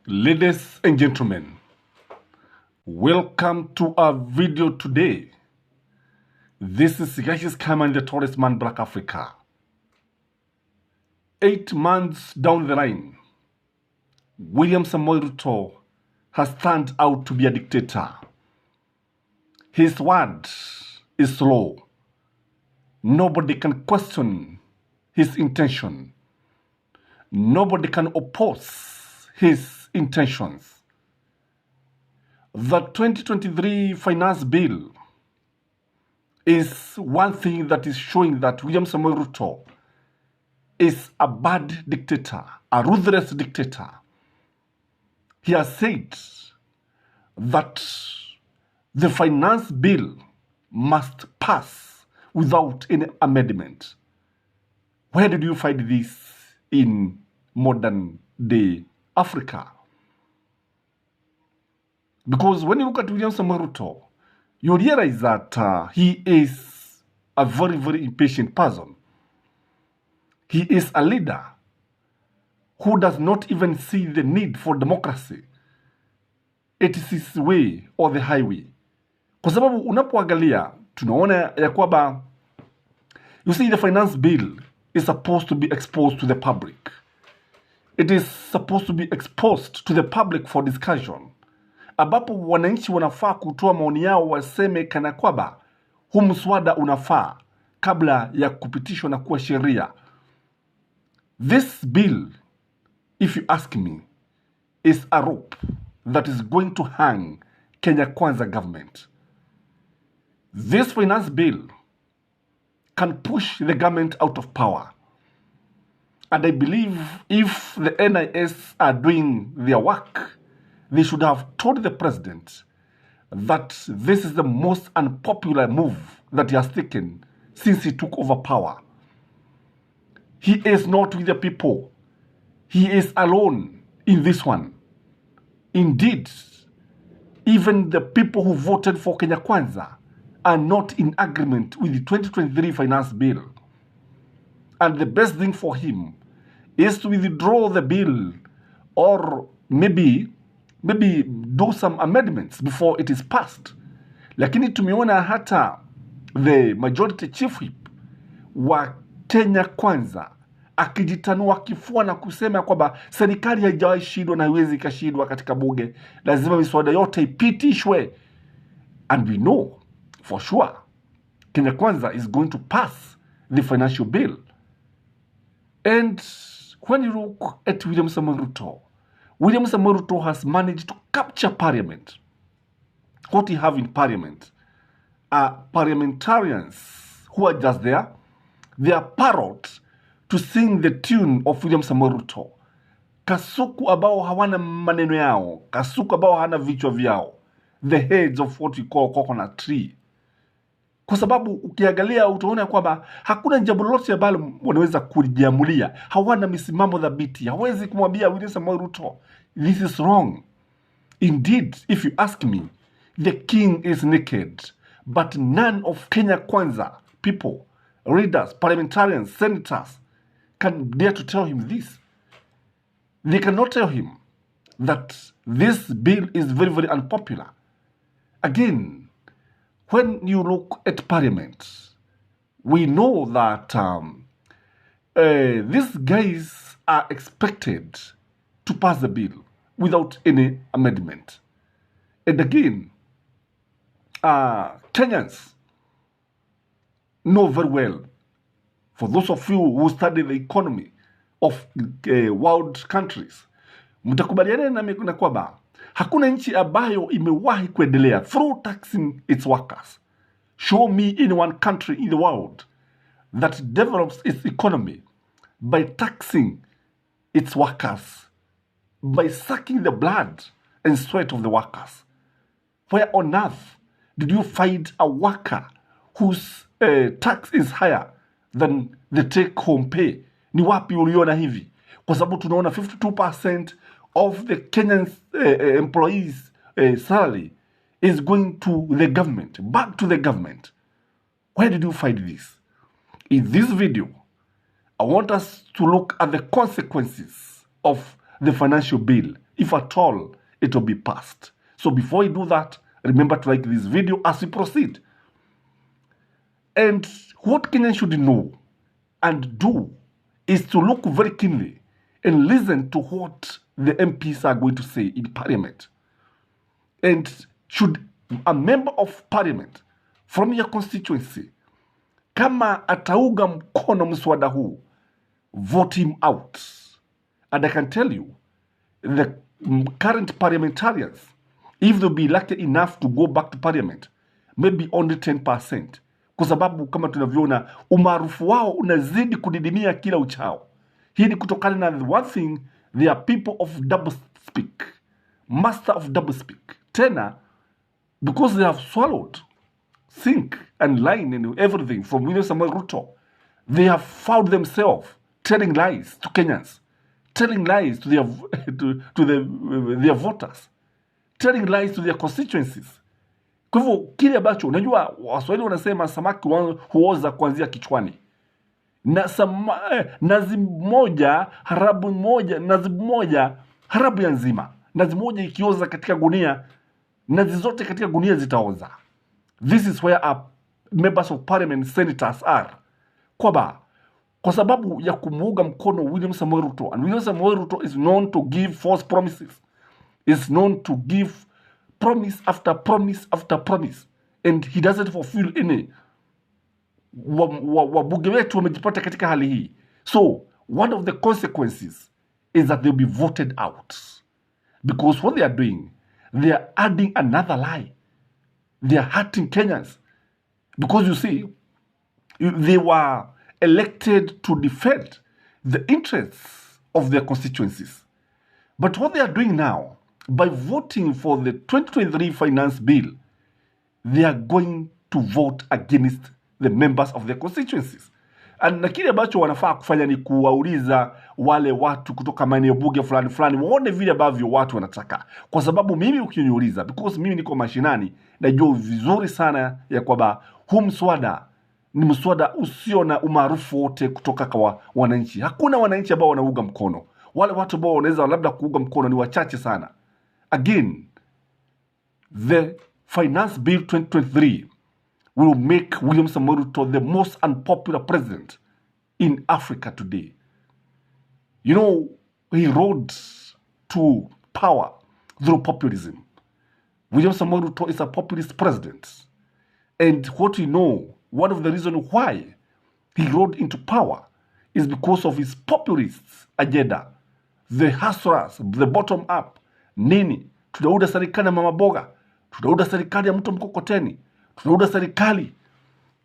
Ladies and gentlemen, welcome to our video today. This is Skyman, the tallest man, Black Africa. 8 months down the line, William Samoei Ruto has turned out to be a dictator. His word is law. Nobody can question his intention. Nobody can oppose his intentions. The 2023 finance bill is one thing that is showing that William Samoei Ruto is a bad dictator, a ruthless dictator. He has said that the finance bill must pass without any amendment. Where did you find this in modern day Africa? Because when you look at William Samoei Ruto, you realize that he is a very, very impatient person. He is a leader who does not even see the need for democracy. It is his way or the highway. Kwa sababu unapoangalia tunaona ya kwamba, you see, the finance bill is supposed to be exposed to the public. It is supposed to be exposed to the public for discussion, ambapo wananchi wanafaa kutoa maoni yao, waseme kana kwamba huu mswada unafaa kabla ya kupitishwa na kuwa sheria. This bill, if you ask me, is a rope that is going to hang Kenya Kwanza government. This finance bill can push the government out of power. And I believe if the NIS are doing their work, they should have told the president that this is the most unpopular move that he has taken since he took over power. He is not with the people. He is alone in this one. Indeed, even the people who voted for Kenya Kwanza are not in agreement with the 2023 finance bill. And the best thing for him is to withdraw the bill, or maybe do some amendments before it is passed. Lakini tumeona hata the majority chief whip wa Kenya Kwanza akijitanua kifua na kusema kwamba serikali haijawahi shindwa na haiwezi kashindwa katika bunge, lazima miswada yote ipitishwe. And we know for sure Kenya Kwanza is going to pass the financial bill. And when you look at William Samoei Ruto has managed to capture Parliament. What you have in Parliament are parliamentarians who are just there. They are parrots to sing the tune of William Samoei Ruto. Kasuku ambao hawana maneno yao, kasuku ambao hana vichwa vyao, the heads of what we call coconut tree. Kwa sababu ukiangalia utaona kwamba hakuna jambo lolote ambalo wanaweza kujiamulia. Hawana misimamo dhabiti. Hawezi kumwambia William Samoei Ruto, this is wrong. Indeed, if you ask me, the king is naked, but none of Kenya Kwanza people, leaders, parliamentarians, senators can dare to tell him this. They cannot tell him that this bill is very, very unpopular. Again, when you look at Parliament, we know that these guys are expected to pass the bill without any amendment. And again, Kenyans know very well, for those of you who study the economy of world countries, mtakubaliana na kwamba hakuna nchi ambayo imewahi kuendelea through taxing its workers. Show me in one country in the world that develops its economy by taxing its workers, by sucking the blood and sweat of the workers. Where on earth did you find a worker whose tax is higher than the take-home pay? Ni wapi uliona hivi? Kwa sababu tunaona 52% of the Kenyan employees' salary is going to the government, back to the government. Where did you find this? In this video, I want us to look at the consequences of the financial bill, if at all it will be passed. So before you do that, remember to like this video as we proceed. And what Kenyans should know and do is to look very keenly and listen to what the MPs are going to say in Parliament. And should a member of Parliament from your constituency, kama atauga mkono mswada huu, vote him out. And I can tell you, the current parliamentarians, if they'll be lucky enough to go back to Parliament, maybe only 10%. Kwa sababu kama tunavyoona umaarufu wao unazidi kudidimia kila uchao. Hii ni kutokana na one thing, they are people of double speak, master of double speak. Tena, because they have swallowed think and lying and everything from William Samuel Ruto, they have found themselves telling lies to Kenyans, telling lies to their voters, telling lies to their constituencies. Kwa hivyo kile ambacho unajua Waswahili wanasema samaki huoza kuanzia kichwani. Nazi moja harabu moja, nazi moja harabu ya nzima. Nazi moja ikioza katika gunia, nazi zote katika gunia zitaoza. This is where our members of parliament, senators are. Kwa sababu ya kumuunga mkono William Samuel Ruto, and William Samuel Ruto is known to give false promises, is known to give promise after promise after promise, and he doesn't fulfill any. Wabunge wetu wamejipata katika hali hii. So one of the consequences is that they'll be voted out, because what they are doing, they are adding another lie. They are hurting Kenyans, because you see, they were elected to defend the interests of their constituencies. But what they are doing now, by voting for the 2023 finance bill, they are going to vote against the members of their constituencies. And na kile ambacho wanafaa kufanya ni kuwauliza wale watu kutoka maeneo bunge fulani fulani waone vile ambavyo watu wanataka. Kwa sababu mimi ukiniuliza, because mimi niko mashinani, najua vizuri sana ya kwamba huu mswada ni mswada usio na umaarufu wote kutoka kwa wananchi. Hakuna wananchi ambao wanauga mkono. Wale watu ambao wanaweza labda kuuga mkono ni wachache sana. Again, the finance bill 2023 will make William Samoei Ruto the most unpopular president in Africa today. You know, he rode to power through populism. William Samoei Ruto is a populist president. And what we know, one of the reasons why he rode into power is because of his populist agenda. The hustlers, the bottom up. Nini? Tunauda serikali ya mama boga. Tunauda serikali ya mtu mkokoteni. Tunauda serikali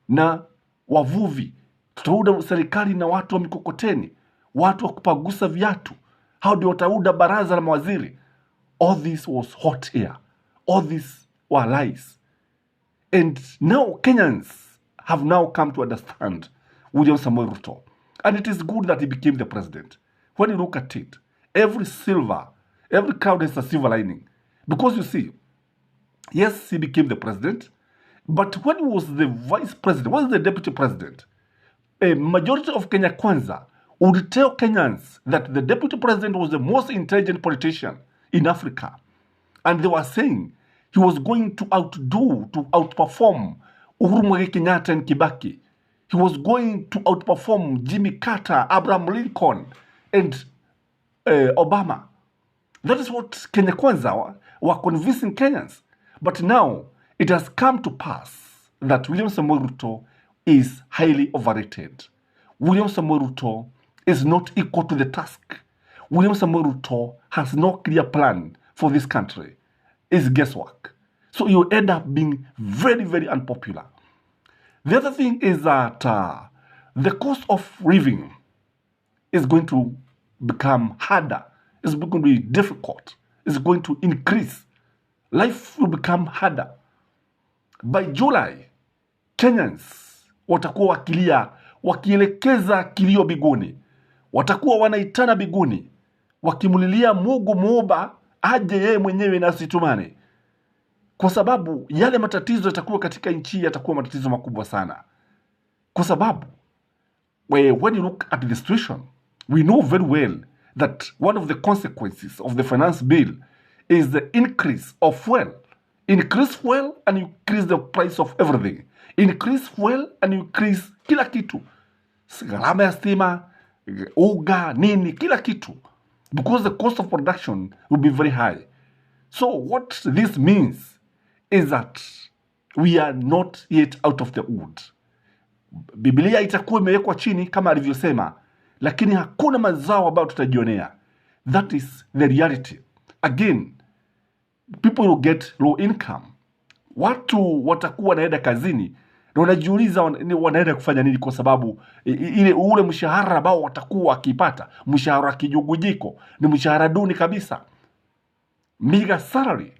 na wavuvi. Tunauda serikali na watu wa mikokoteni. Watu wa kupagusa viatu. How do watauda baraza la mawaziri? All this was hot air. All these were lies. And now Kenyans have now come to understand William Samoei Ruto. And it is good that he became the president. When you look at it, every cloud has a silver lining. Because you see, yes, he became the president, but when he was the vice president, was the deputy president, a majority of Kenya Kwanza would tell Kenyans that the deputy president was the most intelligent politician in Africa. And they were saying he was going to outperform Uhuru Muigai Kenyatta and Kibaki. He was going to outperform Jimmy Carter, Abraham Lincoln, and Obama. That is what Kenya Kwanza were convincing Kenyans. But now, it has come to pass that William Samoei Ruto is highly overrated. William Samoei Ruto is not equal to the task. William Samoei Ruto has no clear plan for this country. It's guesswork. So you end up being very, very unpopular. The other thing is that the cost of living is going to become harder. It's going to be difficult. It's going to increase. Life will become harder. By July, Kenyans watakuwa wakielekeza kilio biguni. Watakuwa wanaitana biguni. Wakimulilia Mungu Muumba aje yeye mwenyewe na asitumane. Kwa sababu yale matatizo yatakuwa katika nchi yatakuwa matatizo makubwa sana. Kwa sababu when you look at the situation, we know very well that one of the consequences of the finance bill is the increase of fuel. Increase fuel and you increase the price of everything. Increase fuel and you increase kila kitu. Gharama ya stima, uga, nini, kila kitu. Because the cost of production will be very high. So what this means is that we are not yet out of the wood. Biblia itakuwa imewekwa chini kama alivyosema, lakini hakuna mazao ambayo tutajionea. That is the reality. Again, people will get low income. Watu watakuwa wanaenda kazini na wanajiuliza wanaenda kufanya nini, kwa sababu ile ule mshahara ambao watakuwa wakipata, mshahara kijugujiko, ni mshahara duni kabisa. Meager salary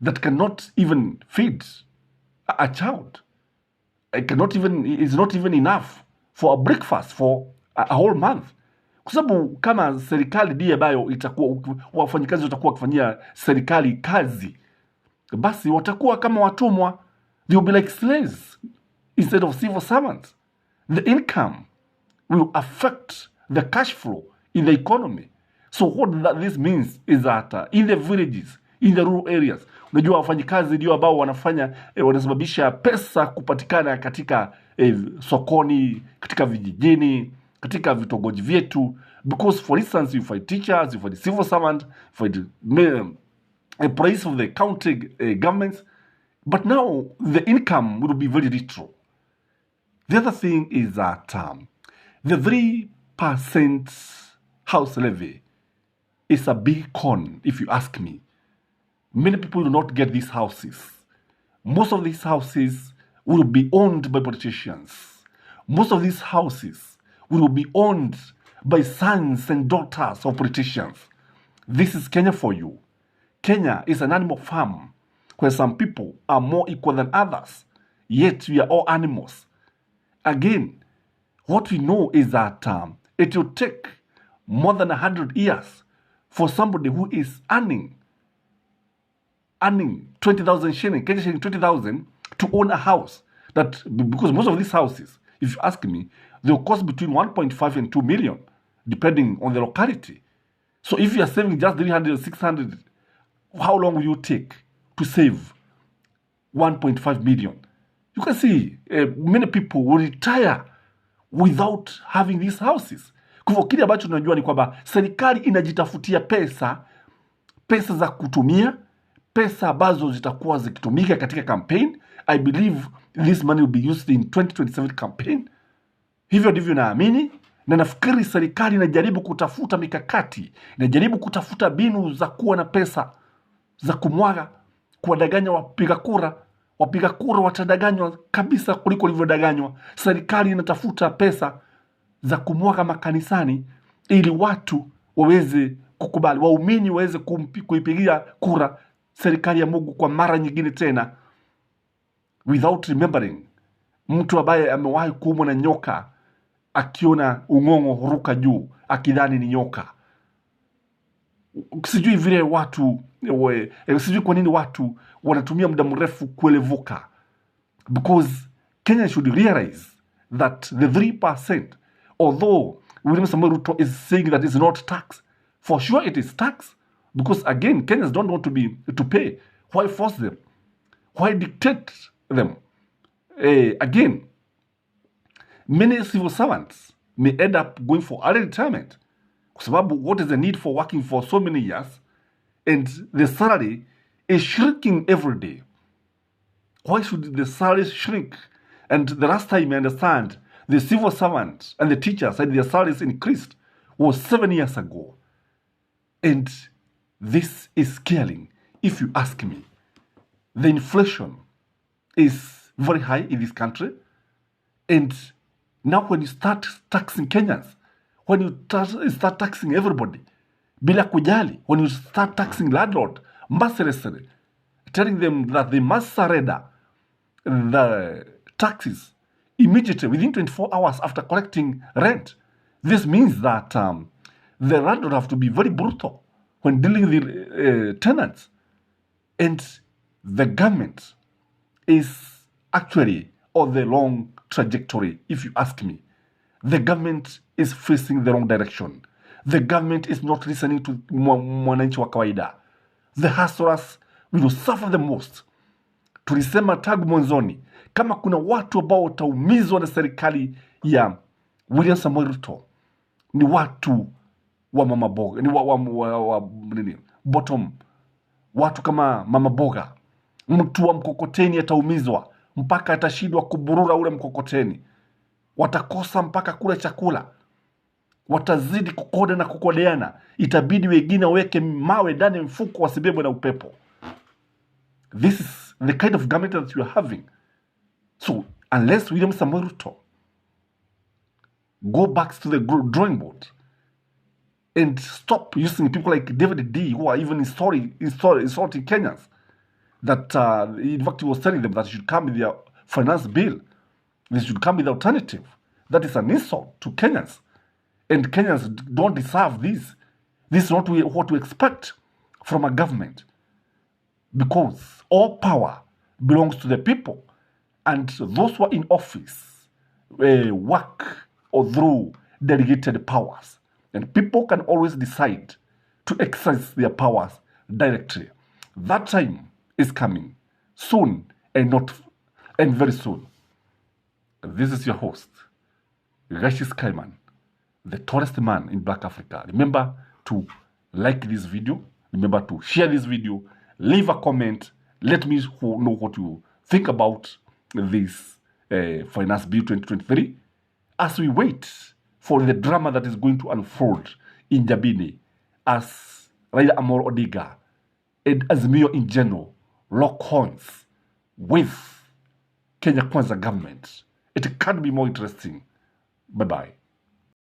that cannot even feed a child. It is not even enough for a breakfast for a whole month. Kwa sababu kama serikali ndiye ambayo itakuwa wafanyikazi watakuwa wakifanyia serikali kazi, basi watakuwa kama watumwa. They will be like slaves instead of civil servants. The income will affect the cash flow in the economy. So what this means is that in the villages, in the rural areas, unajua wafanyikazi ndio ambao wanafanya wanasababisha pesa kupatikana katika sokoni, katika vijijini, katika vitongoji vyetu. Because for instance, you find teachers, you find civil servants, you find a price of the county governments, but now the income will be very little. The other thing is that the 3% house levy is a big con, if you ask me. Many people do not get these houses. Most of these houses will be owned by politicians. Most of these houses will be owned by sons and daughters of politicians. This is Kenya for you. Kenya is an animal farm where some people are more equal than others, yet we are all animals. Again, what we know is that it will take more than 100 years for somebody who is earning 20,000 shilling, Kenya shilling 20,000, to own a house. That because most of these houses, if you ask me, they will cost between 1.5 and 2 million, depending on the locality. So if you are saving just 300 or 600, how long will you take to save 1.5 million? You can see many people will retire without having these houses. Kwa hivyo kile ambacho tunajua ni kwamba serikali inajitafutia pesa za kutumia, pesa ambazo zitakuwa zikitumika katika campaign. I believe this money will be used in 2027 campaign. Hivyo ndivyo naamini, na nafikiri serikali inajaribu kutafuta mikakati, inajaribu kutafuta mbinu za kuwa na pesa za kumwaga, kuwadanganya wapiga kura. Wapiga kura watadanganywa kabisa kuliko walivyodanganywa. Serikali inatafuta pesa za kumwaga makanisani ili watu waweze kukubali, waumini waweze kuipigia kura serikali ya Mungu kwa mara nyingine tena, without remembering mtu ambaye amewahi kuumwa na nyoka, akiona ung'ong'o huruka juu akidhani ni nyoka. Sijui vile watu sijui kwa nini watu wanatumia muda mrefu kuelevuka. Because Kenya should realize that the 3%, although William Samoei Ruto is saying that it's not tax, for sure it is tax. Because again, Kenyans don't want to pay. Why force them? Why dictate them? Again, many civil servants may end up going for early retirement. Kwa sababu, what is the need for working for so many years and the salary is shrinking every day? Why should the salary shrink? And the last time I understand, the civil servants and the teachers said their salaries increased was 7 years ago. And this is killing, if you ask me. The inflation is very high in this country. And now when you start taxing Kenyans, when you start taxing everybody, bila kujali, when you start taxing landlord, mercilessly, telling them that they must surrender the taxes immediately, within 24 hours after collecting rent, this means that the landlord have to be very brutal when dealing with the tenants. And the government is actually on the wrong trajectory, if you ask me. The government is facing the wrong direction. The government is not listening to mwananchi wa kawaida. The hustlers will suffer the most. Tulisema tangu mwanzoni, kama kuna watu ambao wataumizwa na serikali ya William Samoei Ruto, ni watu wa mama boga, ni nini, bottom, watu kama mama boga. Mtu wa mkokoteni ataumizwa mpaka atashindwa kuburura ule mkokoteni. Watakosa mpaka kula chakula, watazidi kukoda na kukodeana. Itabidi wengine waweke mawe ndani ya mfuko wasibebwe na upepo. This is the kind of government that you are having. So unless William Samoei Ruto go back to the drawing board and stop using people like David D, who are even insulting Kenyans, that in fact he was telling them that they should come with their finance bill, they should come with the alternative. That is an insult to Kenyans, and Kenyans don't deserve this. This is not what we expect from a government, because all power belongs to the people, and those who are in office work or through delegated powers, and people can always decide to exercise their powers directly. That time is coming soon, and very soon. This is your host, Gachie Skyman, the tallest man in Black Africa. Remember to like this video. Remember to share this video. Leave a comment. Let me know what you think about this Finance Bill 2023 as we wait for the drama that is going to unfold in Jabini as Raila Amolo Odinga and Azimio in general lock horns with Kenya Kwanza government. It can't be more interesting. Bye-bye.